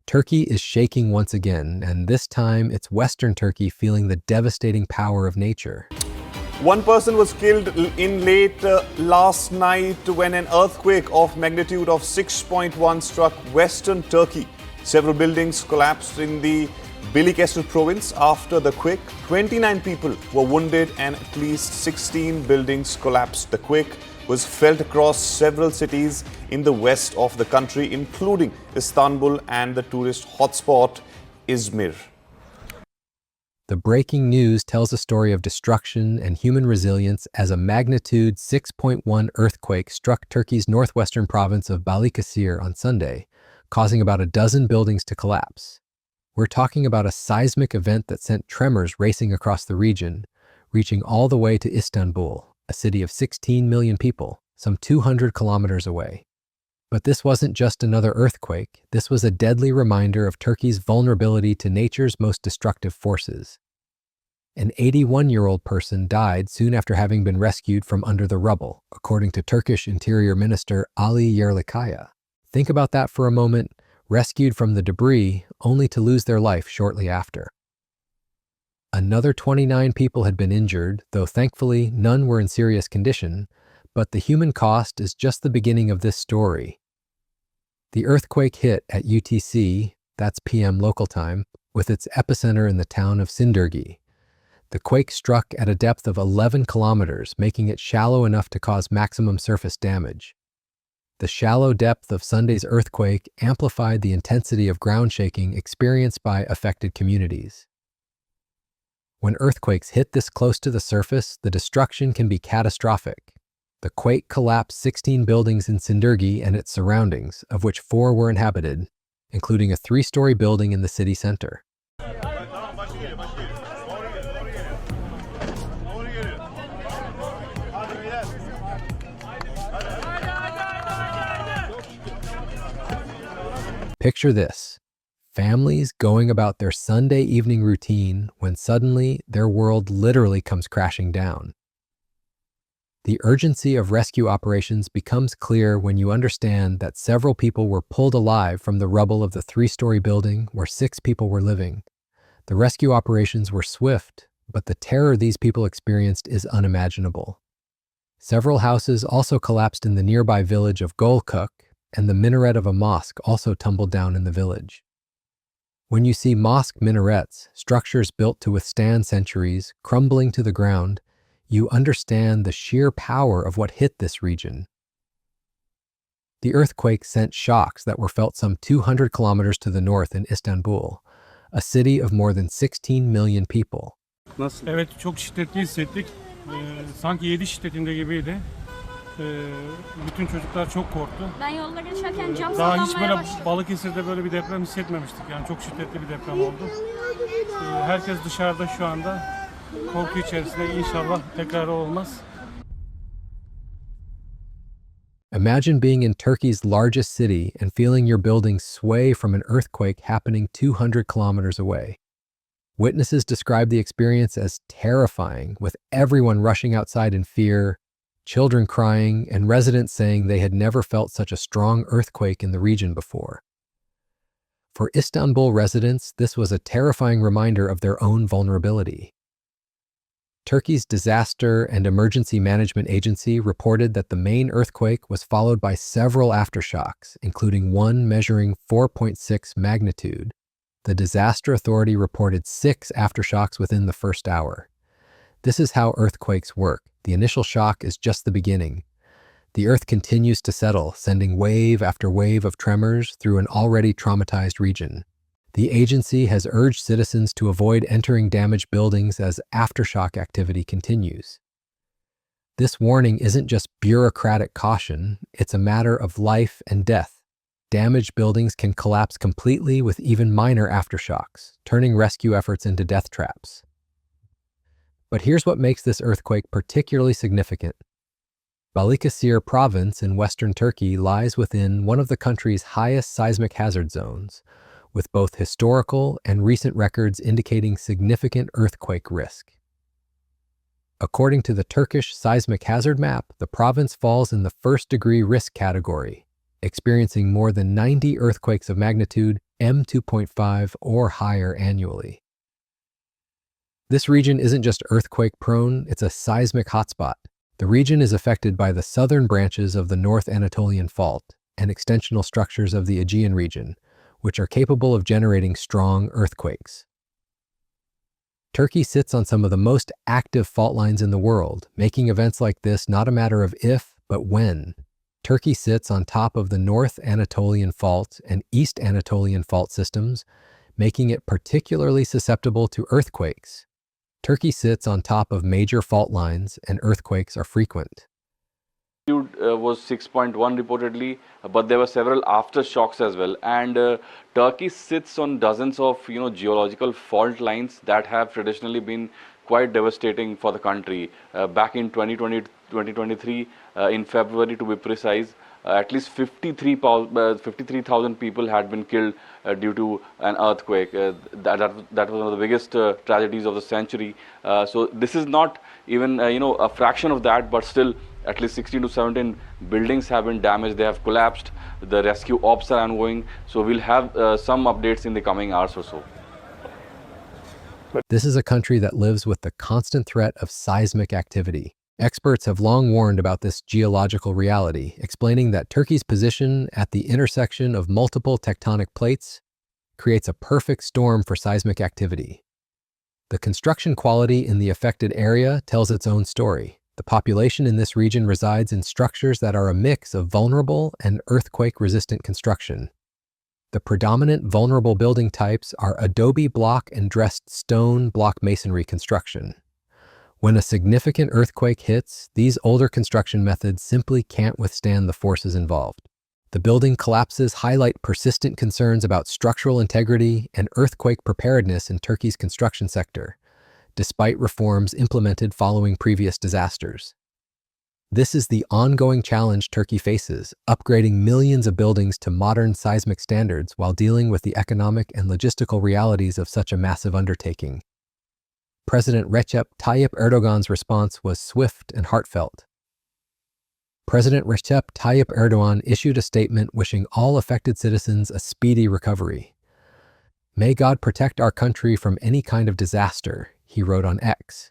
Turkey is shaking once again, and this time it's Western Turkey feeling the devastating power of nature. One person was killed in late last night when an earthquake of magnitude of 6.1 struck Western Turkey. Several buildings collapsed in the Balikesir province after the quake. 29 people were wounded and at least 16 buildings collapsed. The quake was felt across several cities in the west of the country, including Istanbul and the tourist hotspot Izmir. The breaking news tells a story of destruction and human resilience as a magnitude 6.1 earthquake struck Turkey's northwestern province of Balikesir on Sunday, causing about a dozen buildings to collapse. We're talking about a seismic event that sent tremors racing across the region, reaching all the way to Istanbul, a city of 16 million people, some 200 kilometers away. But this wasn't just another earthquake. This was a deadly reminder of Turkey's vulnerability to nature's most destructive forces. An 81-year-old person died soon after having been rescued from under the rubble, according to Turkish Interior Minister Ali Yerlikaya. Think about that for a moment, rescued from the debris only to lose their life shortly after. Another 29 people had been injured, though thankfully none were in serious condition, but the human cost is just the beginning of this story. The earthquake hit at UTC, that's PM local time, with its epicenter in the town of Sindurgi. The quake struck at a depth of 11 kilometers, making it shallow enough to cause maximum surface damage. The shallow depth of Sunday's earthquake amplified the intensity of ground shaking experienced by affected communities. When earthquakes hit this close to the surface, the destruction can be catastrophic. The quake collapsed 16 buildings in Sindurgi and its surroundings, of which 4 were inhabited, including a 3-story building in the city center. Picture this. Families going about their Sunday evening routine when suddenly their world literally comes crashing down. The urgency of rescue operations becomes clear when you understand that several people were pulled alive from the rubble of the 3-story building where 6 people were living. The rescue operations were swift, but the terror these people experienced is unimaginable. Several houses also collapsed in the nearby village of Golkuk, and the minaret of a mosque also tumbled down in the village. When you see mosque minarets, structures built to withstand centuries, crumbling to the ground, you understand the sheer power of what hit this region. The earthquake sent shocks that were felt some 200 kilometers to the north in Istanbul, a city of more than 16 million people. Evet, çok şiddetli hissettik. Sanki 7 şiddetinde gibiydi. Bütün çocuklar çok korktu. Ben yolda geçerken cam Daha hiç sallanmaya böyle başladı. Balıkesir'de böyle bir deprem hissetmemiştik. Yani çok şiddetli bir deprem oldu. Herkes dışarıda şu anda korku içerisinde, inşallah tekrarı olmaz. Imagine being in Turkey's largest city and feeling your buildings sway from an earthquake happening 200 kilometers away. Witnesses describe the experience as terrifying, with everyone rushing outside in fear, children crying, and residents saying they had never felt such a strong earthquake in the region before. For Istanbul residents, this was a terrifying reminder of their own vulnerability. Turkey's Disaster and Emergency Management Agency reported that the main earthquake was followed by several aftershocks, including one measuring 4.6 magnitude. The Disaster Authority reported 6 aftershocks within the first hour. This is how earthquakes work. The initial shock is just the beginning. The earth continues to settle, sending wave after wave of tremors through an already traumatized region. The agency has urged citizens to avoid entering damaged buildings as aftershock activity continues. This warning isn't just bureaucratic caution, it's a matter of life and death. Damaged buildings can collapse completely with even minor aftershocks, turning rescue efforts into death traps. But here's what makes this earthquake particularly significant. Balikesir province in western Turkey lies within one of the country's highest seismic hazard zones, with both historical and recent records indicating significant earthquake risk. According to the Turkish seismic hazard map, the province falls in the first-degree risk category, experiencing more than 90 earthquakes of magnitude M2.5 or higher annually. This region isn't just earthquake-prone, it's a seismic hotspot. The region is affected by the southern branches of the North Anatolian Fault and extensional structures of the Aegean region, which are capable of generating strong earthquakes. Turkey sits on some of the most active fault lines in the world, making events like this not a matter of if, but when. Turkey sits on top of the North Anatolian Fault and East Anatolian Fault systems, making it particularly susceptible to earthquakes. Turkey sits on top of major fault lines and earthquakes are frequent. Was 6.1 reportedly, but there were several aftershocks as well. And Turkey sits on dozens of geological fault lines that have traditionally been quite devastating for the country. Back in 2020, 2023, in February to be precise, at least 53,000 people had been killed due to an earthquake. That was one of the biggest tragedies of the century. So this is not even a fraction of that, but still at least 16 to 17 buildings have been damaged. They have collapsed. The rescue ops are ongoing. So we'll have some updates in the coming hours or so. This is a country that lives with the constant threat of seismic activity. Experts have long warned about this geological reality, explaining that Turkey's position at the intersection of multiple tectonic plates creates a perfect storm for seismic activity. The construction quality in the affected area tells its own story. The population in this region resides in structures that are a mix of vulnerable and earthquake-resistant construction. The predominant vulnerable building types are adobe block and dressed stone block masonry construction. When a significant earthquake hits, these older construction methods simply can't withstand the forces involved. The building collapses highlight persistent concerns about structural integrity and earthquake preparedness in Turkey's construction sector, despite reforms implemented following previous disasters. This is the ongoing challenge Turkey faces, upgrading millions of buildings to modern seismic standards while dealing with the economic and logistical realities of such a massive undertaking. President Recep Tayyip Erdogan's response was swift and heartfelt. President Recep Tayyip Erdogan issued a statement wishing all affected citizens a speedy recovery. "May God protect our country from any kind of disaster," he wrote on X.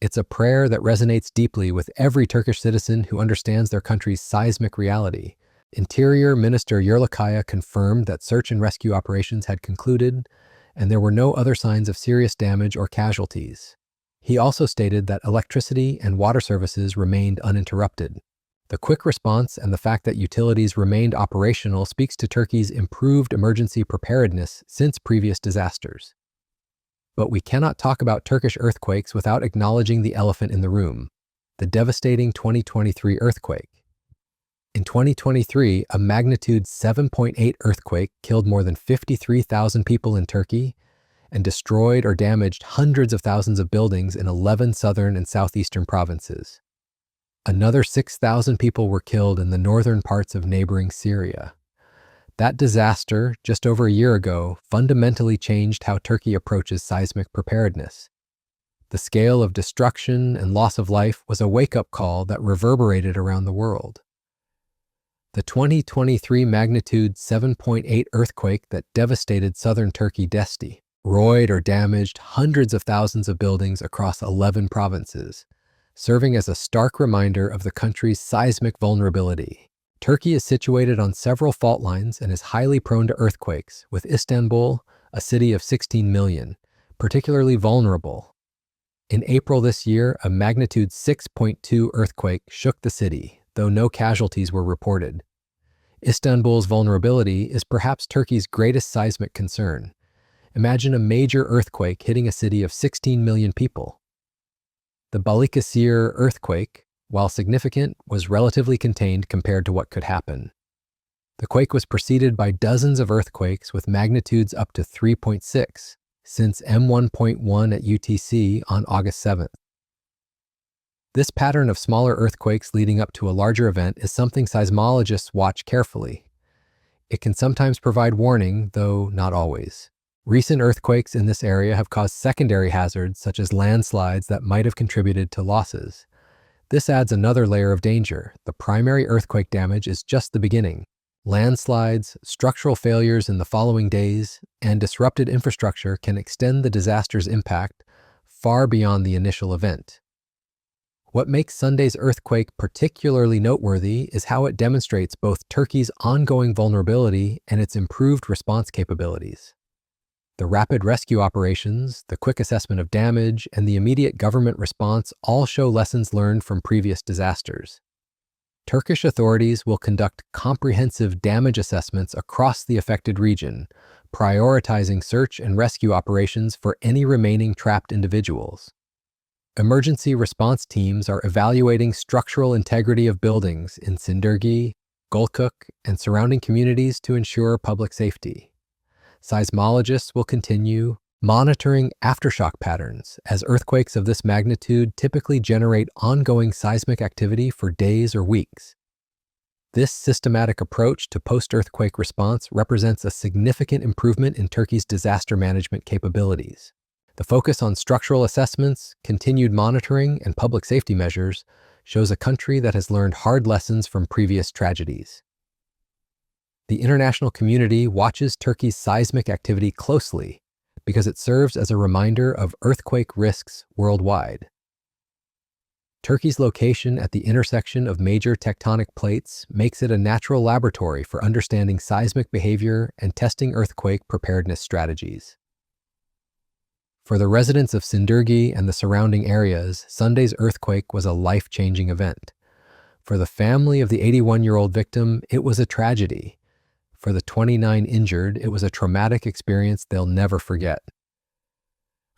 It's a prayer that resonates deeply with every Turkish citizen who understands their country's seismic reality. Interior Minister Yerlikaya confirmed that search and rescue operations had concluded, and there were no other signs of serious damage or casualties. He also stated that electricity and water services remained uninterrupted. The quick response and the fact that utilities remained operational speaks to Turkey's improved emergency preparedness since previous disasters. But we cannot talk about Turkish earthquakes without acknowledging the elephant in the room, the devastating 2023 earthquake. In 2023, a magnitude 7.8 earthquake killed more than 53,000 people in Turkey and destroyed or damaged hundreds of thousands of buildings in 11 southern and southeastern provinces. Another 6,000 people were killed in the northern parts of neighboring Syria. That disaster, just over a year ago, fundamentally changed how Turkey approaches seismic preparedness. The scale of destruction and loss of life was a wake-up call that reverberated around the world. The 2023 magnitude 7.8 earthquake that devastated southern Turkey destroyed or damaged hundreds of thousands of buildings across 11 provinces, serving as a stark reminder of the country's seismic vulnerability. Turkey is situated on several fault lines and is highly prone to earthquakes, with Istanbul, a city of 16 million, particularly vulnerable. In April this year, a magnitude 6.2 earthquake shook the city, though no casualties were reported. Istanbul's vulnerability is perhaps Turkey's greatest seismic concern. Imagine a major earthquake hitting a city of 16 million people. The Balikesir earthquake, while significant, was relatively contained compared to what could happen. The quake was preceded by dozens of earthquakes with magnitudes up to 3.6 since M6.1 at UTC on August 7th. This pattern of smaller earthquakes leading up to a larger event is something seismologists watch carefully. It can sometimes provide warning, though not always. Recent earthquakes in this area have caused secondary hazards such as landslides that might have contributed to losses. This adds another layer of danger. The primary earthquake damage is just the beginning. Landslides, structural failures in the following days, and disrupted infrastructure can extend the disaster's impact far beyond the initial event. What makes Sunday's earthquake particularly noteworthy is how it demonstrates both Turkey's ongoing vulnerability and its improved response capabilities. The rapid rescue operations, the quick assessment of damage, and the immediate government response all show lessons learned from previous disasters. Turkish authorities will conduct comprehensive damage assessments across the affected region, prioritizing search and rescue operations for any remaining trapped individuals. Emergency response teams are evaluating structural integrity of buildings in Sindirgi, Gölkük, and surrounding communities to ensure public safety. Seismologists will continue monitoring aftershock patterns, as earthquakes of this magnitude typically generate ongoing seismic activity for days or weeks. This systematic approach to post-earthquake response represents a significant improvement in Turkey's disaster management capabilities. The focus on structural assessments, continued monitoring, and public safety measures shows a country that has learned hard lessons from previous tragedies. The international community watches Turkey's seismic activity closely because it serves as a reminder of earthquake risks worldwide. Turkey's location at the intersection of major tectonic plates makes it a natural laboratory for understanding seismic behavior and testing earthquake preparedness strategies. For the residents of Sindirgi and the surrounding areas, Sunday's earthquake was a life-changing event. For the family of the 81-year-old victim, it was a tragedy. For the 29 injured, it was a traumatic experience they'll never forget.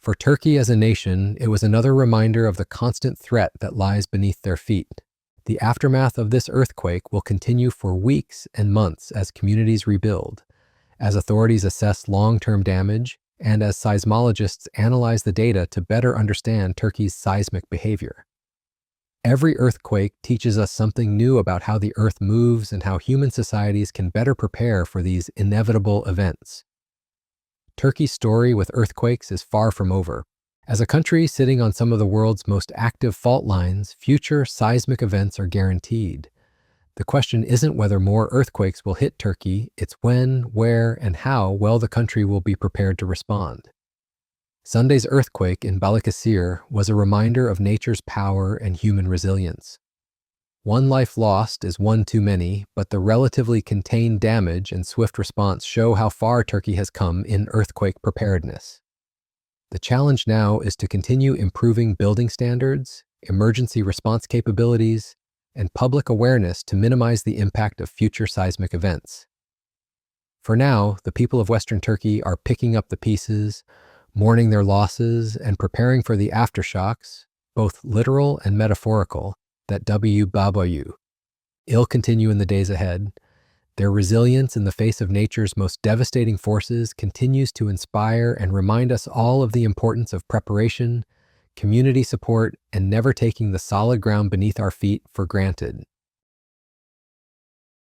For Turkey as a nation, it was another reminder of the constant threat that lies beneath their feet. The aftermath of this earthquake will continue for weeks and months as communities rebuild, as authorities assess long-term damage, and as seismologists analyze the data to better understand Turkey's seismic behavior. Every earthquake teaches us something new about how the Earth moves and how human societies can better prepare for these inevitable events. Turkey's story with earthquakes is far from over. As a country sitting on some of the world's most active fault lines, future seismic events are guaranteed. The question isn't whether more earthquakes will hit Turkey, it's when, where, and how well the country will be prepared to respond. Sunday's earthquake in Balikesir was a reminder of nature's power and human resilience. One life lost is one too many, but the relatively contained damage and swift response show how far Turkey has come in earthquake preparedness. The challenge now is to continue improving building standards, emergency response capabilities, and public awareness to minimize the impact of future seismic events. For now, the people of Western Turkey are picking up the pieces, mourning their losses, and preparing for the aftershocks, both literal and metaphorical, that will continue in the days ahead. Their resilience in the face of nature's most devastating forces continues to inspire and remind us all of the importance of preparation, community support, and never taking the solid ground beneath our feet for granted.